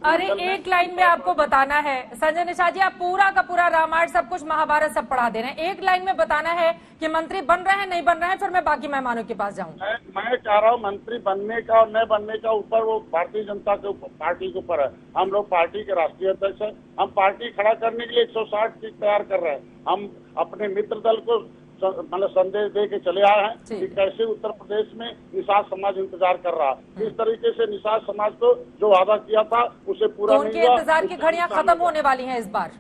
अरे एक लाइन में आपको बताना है संजय निषाद जी, आप पूरा का पूरा रामायण सब कुछ महाभारत सब पढ़ा दे रहे हैं। एक लाइन में बताना है कि मंत्री बन रहे हैं नहीं बन रहे हैं, फिर मैं बाकी मेहमानों के पास जाऊं। मैं चाह रहा हूँ मंत्री बनने का और न बनने का ऊपर वो भारतीय जनता के पार्टी के ऊपर है। हम लोग पार्टी के राष्ट्रीय अध्यक्ष हैं, हम पार्टी खड़ा करने के लिए 160 सीट तैयार कर रहे हैं। हम अपने मित्र दल को मतलब संदेश दे के चले आए हैं कि कैसे उत्तर प्रदेश में निषाद समाज इंतजार कर रहा है। इस तरीके से निषाद समाज को जो वादा किया था उसे पूरा तो उनके इंतजार की घड़ियां खत्म होने वाली हैं इस बार।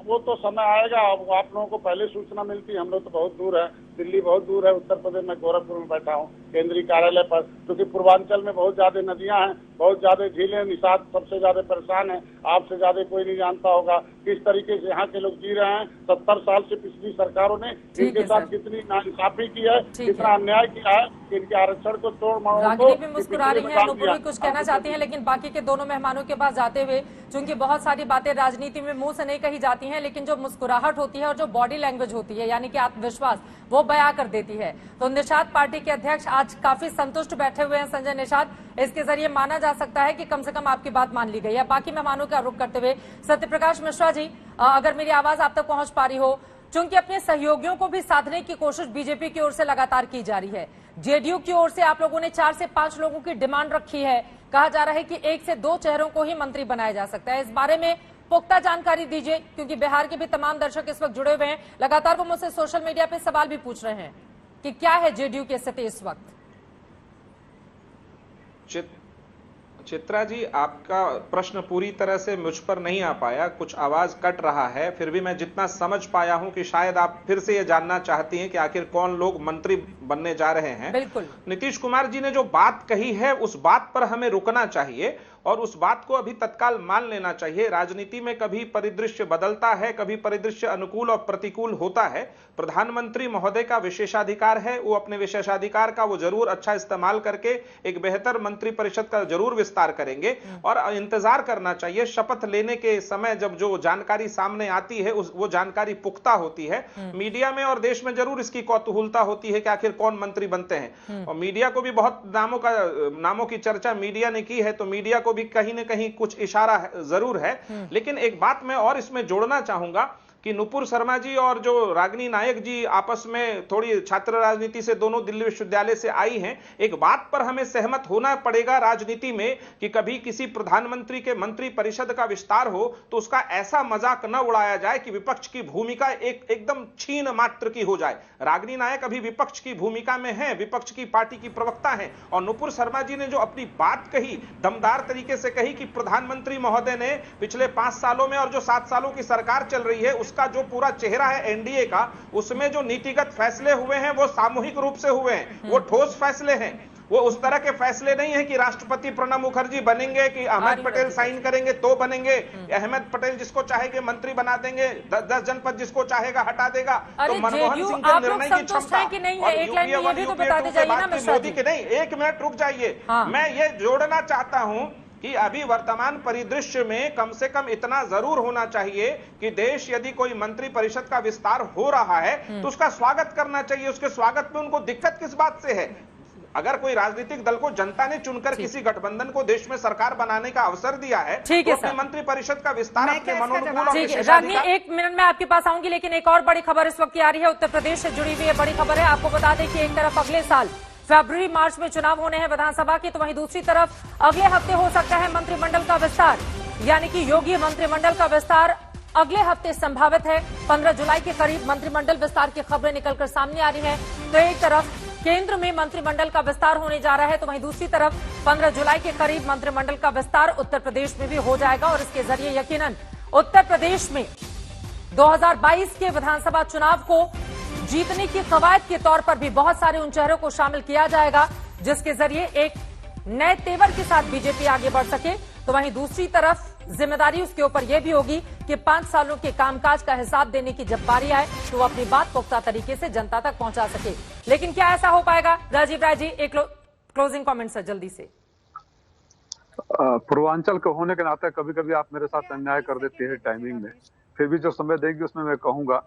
वो तो समय आएगा। अब आप लोगों को पहले सूचना मिलती है। हम लोग तो बहुत दूर है, दिल्ली बहुत दूर है, उत्तर प्रदेश में गोरखपुर में बैठा हूँ केंद्रीय कार्यालय पर, क्योंकि पूर्वांचल में बहुत ज्यादा नदियां हैं, बहुत ज्यादा झीलें। निषाद सबसे ज्यादा परेशान है, आपसे ज्यादा कोई नहीं जानता होगा किस तरीके से यहाँ के लोग जी रहे हैं। 70 साल से पिछली सरकारों ने इनके साथ कितनी नाइंसाफी की है, कितना अन्याय किया है। इनके आरक्षण को तोड़ मरोड़ रागिनी भी मुस्कुरा रही है, नुपुर भी कुछ कहना चाहती हैं, लेकिन बाकी के दोनों मेहमानों के पास जाते हुए, चूंकि बहुत सारी बातें राजनीति में मुंह से नहीं कही जाती हैं, लेकिन जो मुस्कुराहट होती है और जो बॉडी लैंग्वेज होती है यानी कि आत्मविश्वास, वो बयां कर देती है। तो निषाद पार्टी के अध्यक्ष आज काफी संतुष्ट बैठे हुए हैं संजय निषाद। इसके जरिए माना जा सकता है कि कम से कम आपकी बात मान ली गई है। बाकी मेहमानों का रुख करते हुए सत्यप्रकाश मिश्रा जी, अगर मेरी आवाज आप तक पहुंच पा रही हो, चूंकि अपने सहयोगियों को भी साधने की कोशिश बीजेपी की ओर से लगातार की जा रही है, जेडीयू की ओर से आप लोगों ने 4 से 5 लोगों की डिमांड रखी है। कहा जा रहा है कि 1 से 2 चेहरों को ही मंत्री बनाया जा सकता है। इस बारे में पुख्ता जानकारी दीजिए, क्योंकि बिहार के भी तमाम दर्शक इस वक्त जुड़े हुए हैं। लगातार वो मुझसे सोशल मीडिया पे सवाल भी पूछ रहे हैं कि क्या है जेडीयू की स्थिति इस वक्त। चित्रा जी, आपका प्रश्न पूरी तरह से मुझ पर नहीं आ पाया, कुछ आवाज कट रहा है। फिर भी मैं जितना समझ पाया हूं कि शायद आप फिर से ये जानना चाहती हैं कि आखिर कौन लोग मंत्री बनने जा रहे हैं। बिल्कुल। नीतीश कुमार जी ने जो बात कही है उस बात पर हमें रुकना चाहिए और उस बात को अभी तत्काल मान लेना चाहिए। राजनीति में कभी परिदृश्य बदलता है, कभी परिदृश्य अनुकूल और प्रतिकूल होता है। प्रधानमंत्री महोदय का विशेषाधिकार है, वो अपने विशेषाधिकार का वो जरूर अच्छा इस्तेमाल करके एक बेहतर मंत्री परिषद का जरूर विस्तार करेंगे और इंतजार करना चाहिए। शपथ लेने के समय जब जो जानकारी सामने आती है वो जानकारी पुख्ता होती है। मीडिया में और देश में जरूर इसकी कौतूहलता होती है कि आखिर कौन मंत्री बनते हैं, और मीडिया को भी बहुत नामों की चर्चा मीडिया ने की है, तो मीडिया को भी कहीं ना कहीं कुछ इशारा जरूर है। लेकिन एक बात मैं और इसमें जोड़ना चाहूंगा कि नुपुर शर्मा जी और जो रागिनी नायक जी आपस में थोड़ी छात्र राजनीति से दोनों दिल्ली विश्वविद्यालय से आई हैं। एक बात पर हमें सहमत होना पड़ेगा राजनीति में कि कभी किसी प्रधानमंत्री के मंत्री परिषद का विस्तार हो तो उसका ऐसा मजाक न उड़ाया जाए कि विपक्ष की भूमिका एकदम छीन मात्र की हो जाए। रागिनी नायक अभी विपक्ष की भूमिका में है, विपक्ष की पार्टी की प्रवक्ता है, और नुपुर शर्मा जी ने जो अपनी बात कही, दमदार तरीके से कही कि प्रधानमंत्री महोदय ने पिछले 5 सालों में और जो 7 सालों की सरकार चल रही है उसका जो पूरा चेहरा है एनडीए का, उसमें जो नीतिगत फैसले हुए हैं वो सामूहिक रूप से हुए हैं, वो ठोस फैसले हैं। वो उस तरह के फैसले नहीं है कि राष्ट्रपति प्रणब मुखर्जी बनेंगे कि अहमद पटेल साइन करेंगे तो बनेंगे। अहमद पटेल जिसको चाहेंगे मंत्री बना देंगे, 10 जनपद जिसको चाहेगा हटा देगा। तो मनमोहन सिंह के निर्णय की क्षमता मोदी की नहीं। 1 मिनट रुक जाइए, मैं ये जोड़ना चाहता हूं कि अभी वर्तमान परिदृश्य में कम से कम इतना जरूर होना चाहिए कि देश यदि कोई मंत्री परिषद का विस्तार हो रहा है तो उसका स्वागत करना चाहिए। उसके स्वागत में उनको दिक्कत किस बात से है? अगर कोई राजनीतिक दल को जनता ने चुनकर किसी गठबंधन को देश में सरकार बनाने का अवसर दिया है, तो अपनी मंत्री परिषद का विस्तार अपने मनोनुकूल। 1 मिनट में आपके पास आऊंगी, लेकिन एक और बड़ी खबर इस वक्त आ रही है, उत्तर प्रदेश से जुड़ी हुई है बड़ी खबर है। आपको बता दें कि एक तरफ अगले साल फरवरी मार्च में चुनाव होने हैं विधानसभा के, तो वहीं दूसरी तरफ अगले हफ्ते हो सकता है मंत्रिमंडल का विस्तार, यानी कि योगी मंत्रिमंडल का विस्तार अगले हफ्ते संभावित है। 15 जुलाई के करीब मंत्रिमंडल विस्तार की खबरें निकलकर सामने आ रही हैं। तो एक तरफ केंद्र में मंत्रिमंडल का विस्तार होने जा रहा है, तो वहीं दूसरी तरफ 15 जुलाई के करीब मंत्रिमंडल का विस्तार उत्तर प्रदेश में भी हो जाएगा, और इसके जरिए यकीनन उत्तर प्रदेश में 2022 के विधानसभा चुनाव को जीतने की कवायद के तौर पर भी बहुत सारे उन चेहरों को शामिल किया जाएगा, जिसके जरिए एक नए तेवर के साथ बीजेपी आगे बढ़ सके। तो वहीं दूसरी तरफ जिम्मेदारी उसके ऊपर यह भी होगी कि 5 सालों के कामकाज का हिसाब देने की जब बारी आए तो वो अपनी बात पुख्ता तरीके से जनता तक पहुंचा सके। लेकिन क्या ऐसा हो पाएगा? राजीव राय जी, एक क्लोजिंग कमेंट सर जल्दी से। पूर्वांचल के होने के नाते कभी कभी आप मेरे साथ अन्याय कर देते हैं टाइमिंग में, फिर भी जो समय देंगे उसमें मैं कहूंगा।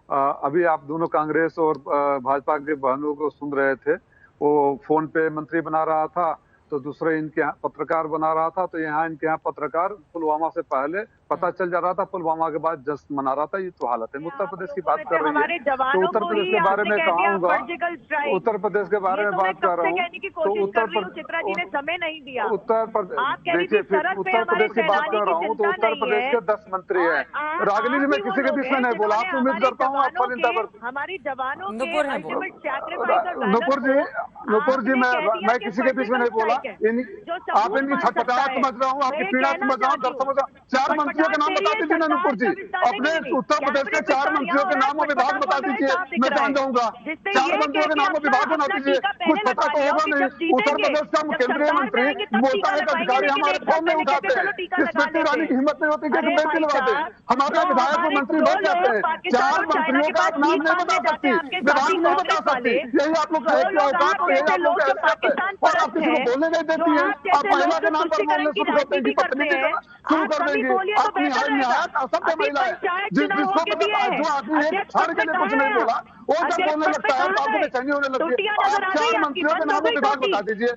अभी आप दोनों कांग्रेस और भाजपा के बहनों को सुन रहे थे, वो फोन पे मंत्री बना रहा था तो दूसरे इनके यहाँ पत्रकार बना रहा था, तो यहाँ इनके यहाँ पत्रकार पुलवामा से पहले पता चल जा रहा था, पुलवामा के बाद जश्न मना रहा था। ये तो हालत है। उत्तर प्रदेश की बात कर रही है तो उत्तर प्रदेश के बारे में कहूँगा, उत्तर प्रदेश के बारे में बात कर रहा हूँ तो उत्तर प्रदेश देखिए, फिर उत्तर प्रदेश की बात कर रहा हूँ तो उत्तर प्रदेश के 10 मंत्री हैं। रागिनी, मैं किसी के बीच में नहीं बोला, आपसे उम्मीद करता हूँ आप हमारे जवानों नुपुर जी मैं किसी के बीच में नहीं बोला। आप इनकी छटपटाहट समझ रहा हूँ, आपकी पीड़ा समझ रहा हूँ, दर्द समझ रहा हूँ। 4 मंत्रियों के नाम बता दीजिए ना नुपुर जी, अपने उत्तर प्रदेश के 4 मंत्रियों के नाम और विभाग बता दीजिए, मैं जान जाऊंगा। 4 मंत्रियों के नाम और विभाग बता दीजिए, कुछ पता तो होगा नहीं। उत्तर प्रदेश का केंद्रीय मंत्री बोलता है कि अधिकारी हमारे फोन नहीं उठाते हैं। इस स्मृति ईरानी की हिम्मत नहीं होती कि बेंच लगा दे। हमारे विधायक और मंत्री बैठ जाते हैं, 4 मंत्रियों का आप नाम नहीं बता सकती, विभाग नहीं बता सकती। यही आप लोग का औकात है, यही आप लोग का और आप किसी को बोलने नहीं देती है। आप महिला के नाम पर बोलने शुरू करते हैं कि पत्नी के शुरू कर देंगे। अपनी असभ्य महिला है, जिसको जो आदमी एक क्षण के लिए कुछ नहीं बोला वो जब बोलने लगता है तो आपको बेचैनी होने लगती है। आप 4 मंत्रियों के नाम और विभाग बता दीजिए।